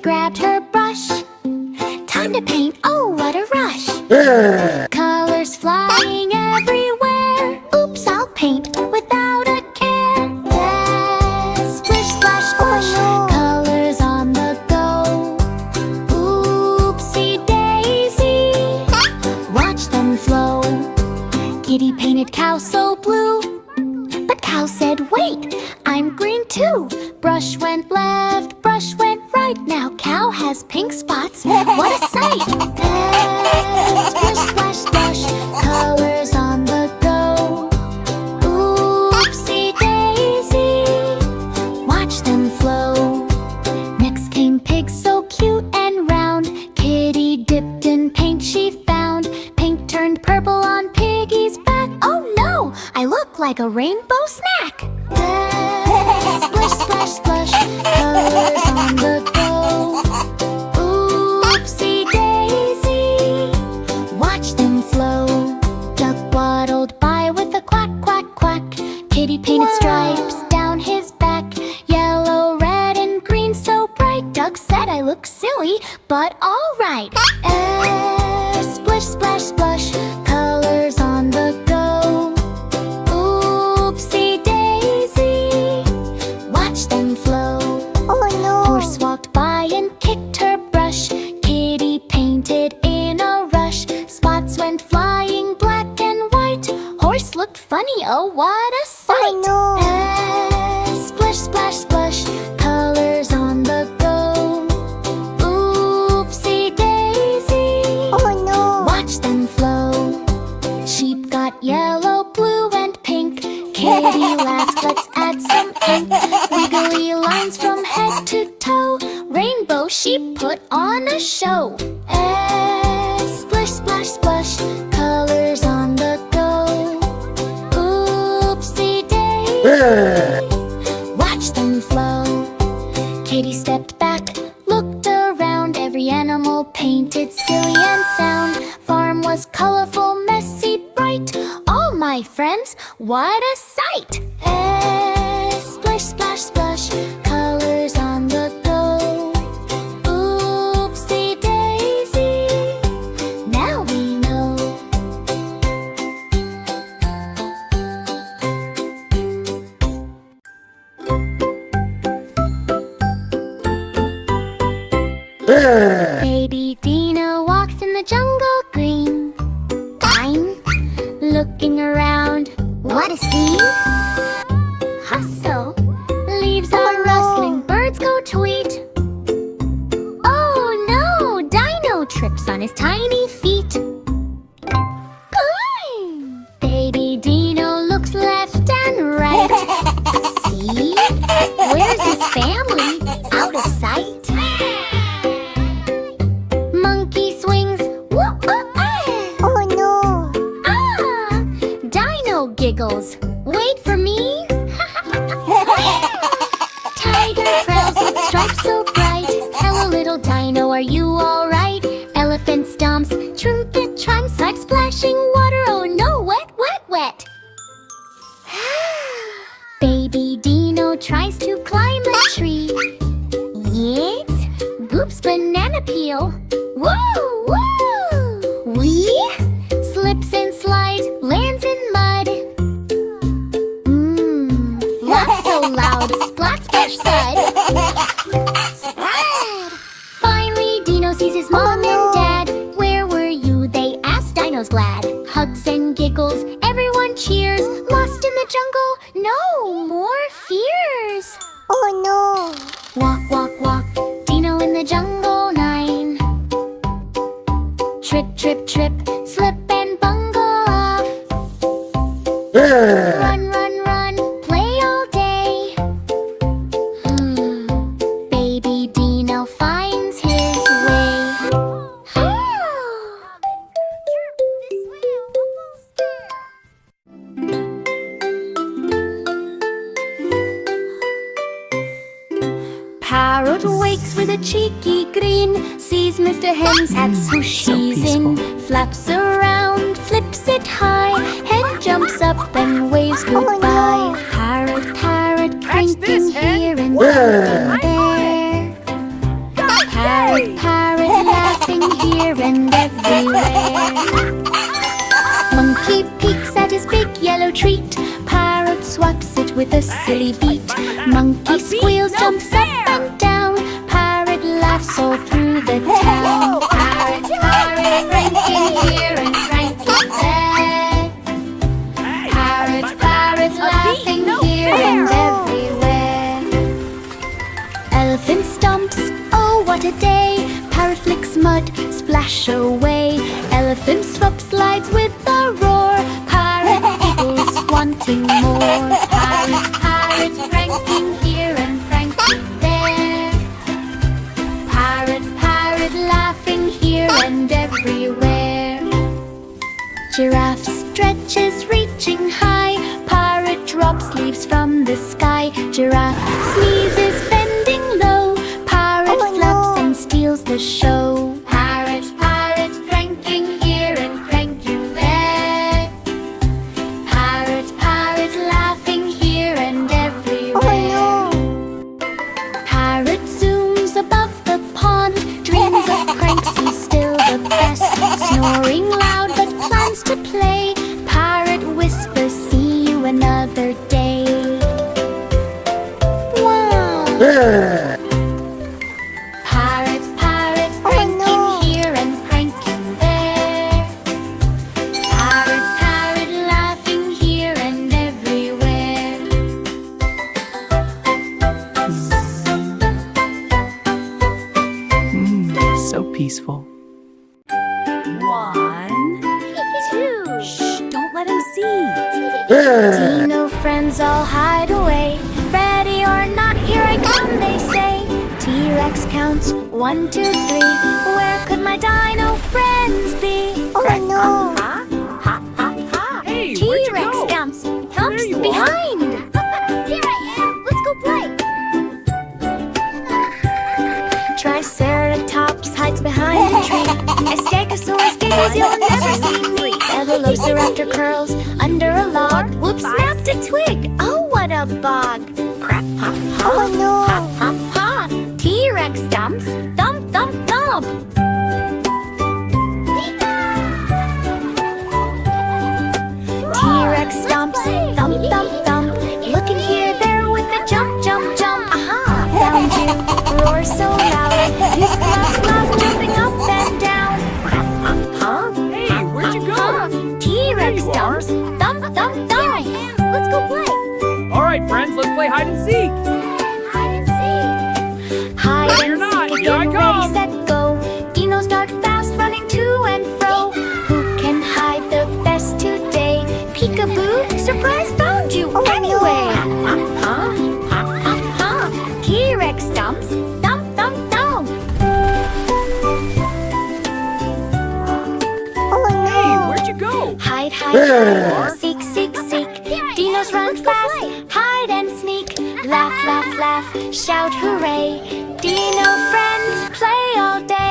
grabbed her brush. Time to paint, oh what a rush. Colors flying everywhere. Oops, I'll paint without a care. Yes, splish, splash, splash. Colors on the go. Oopsie daisy, watch them flow. Kitty painted cow so blue, but cow said wait, I'm green too. Brush went left, brush went right. Now cow has pink spots, what a sight. Yes, splish, splash, splash. Colors on the go. Oopsie daisy, watch them flow. Next came pig so cute and round. Kitty dipped in paint she found. Paint turned purple on piggy's back. Oh no, I look like a rainbow snack. Yes, splish, splash, splash. Colors on the go. Oopsie daisy, watch them flow. Duck waddled by with a quack, quack, quack. Kitty painted stripes down his back. Yellow, red, and green so bright. Duck said I look silly, but alright. Splish, splash, splash. Colors on the go. Oopsie daisy, watch them flow. Oh no! Horse walked by and kicked her brush. Kitty painted in a rush. Spots went flying black and white. Horse looked funny, oh what a sight. Oh no! Splish, splash, splash. Colors on the go. Oopsie daisy, oh no! Watch them flow. Sheep got yellow, blue, and pink. Kitty laughed, let's add some ink. Wiggly lines from head to toe. Rainbow sheep put on a show. Splish, splash, splash. Colors on the go. Oopsie daisy, watch them flow. Kitty stepped back, looked around. Every animal painted silly and sound. Farm was colorful, messy, bright. All my friends, what a sight! Splish, splash, splash. Colors on the go. Oopsie daisy, now we know. Baby Dino walks in the jungle green. Fine, looking around, what a scene! Hustle, leaves are rustling, birds go tweet. Oh no, Dino trips on his tiny feet. Baby Dino looks left and right. See, where's his family? Out of sight. Monkey swings, whoop, whoop, oh no! Ah, Dino giggles, wait for me. Tiger prowls with stripes so bright. Hello little Dino, are you alright? Elephant stomps, trumpet chimes like splashing water. Oh no, wet, wet, wet. Baby Dino tries to climb a tree. Yeet, goops banana peel. Woo, woo! Wee, slips and slides, lands in mud. Laugh so loud, splat, splash, sud. Spread! Finally, Dino sees his mom and dad. Where were you? They asked. Dino's glad. Hugs and giggles, everyone cheers. Lost in the jungle, no more fears. Oh no! Walk, walk, walk, Dino in the jungle 9. Trip, trip, trip, slip and bungle off. Run, run, run, play all day. Baby Dino finds his way. Parrot wakes with a cheeky grin. Sees Mr. Hen's hat swoosh he's in. Flaps around, flips it high. Hen jumps up and waves goodbye. Parrot, parrot, crinking here and there. hearty beat. Monkey squeals, jumps up and down. Parrot laughs all through the town. Parrot, parrot, ranking here and ranking there. Parrot, parrot, laughing here and everywhere. Elephant stomps, oh what a day. Parrot flicks mud, splash away. Elephant swap slides with a roar. Parrot giggles, wanting more. Parrot, parrot, ranking here and ranking there. Parrot, parrot, laughing here and everywhere. Giraffe stretches, reaching high. Parrot drops leaves from the sky. Giraffe sneezes, bending low. Parrot flaps and steals the show. Parrot, parrot, cranking here and cranking there. Parrot, parrot, laughing here and everywhere. Parrot zooms above the pond. Dreams of pranks, he's still the best. Snoring loud but plans to play. Parrot whispers, see you another day. Wow! Parrot, parrot, cranking here and cranking there. Parrot, parrot, laughing here and everywhere. So peaceful. 1, 2. Shh, don't let him see. Dino friends all hide away. Ready or not, here I come, they say. T-Rex counts 1, 2, 3. Where could my dino friends be? Oh no! Ha, ha, ha, ha. Hey, where'd you T-Rex go? stamps, There thumps you are. behind. Here I am, let's go play. Triceratops hides behind a tree. A stegosaurus giggles, you'll never see me. A velociraptor curls under a log. Whoops, snapped a twig. Oh, what a bug. Crap, hop, hop. Oh no. Hop, hop, hop. T-Rex stumps, thump, thump, thump. T-Rex stomps, thump, thump, thump. Looking here, there with the jump, jump, jump. Aha, found you. Roar so loud. You slap, slap, jumping up and down. Huh? Hey, where'd you go? T-Rex There you are. stomps, thump, thump, thump. Let's go play. All right, friends, let's play hide and seek. Hide and seek. Hide No, and you're not. seek Here I again, come. ready, set, go. Dinos start fast, running to and fro. Who can hide the best today? Peekaboo, surprise, found you anyway. T-Rex stumps, thump, thump, thump. Hey, where'd you go? Hide, hide, hide, seek, seek, seek. Dinos run fast, hide and sneak. Laugh, laugh, laugh, shout hooray. Dino friends play all day.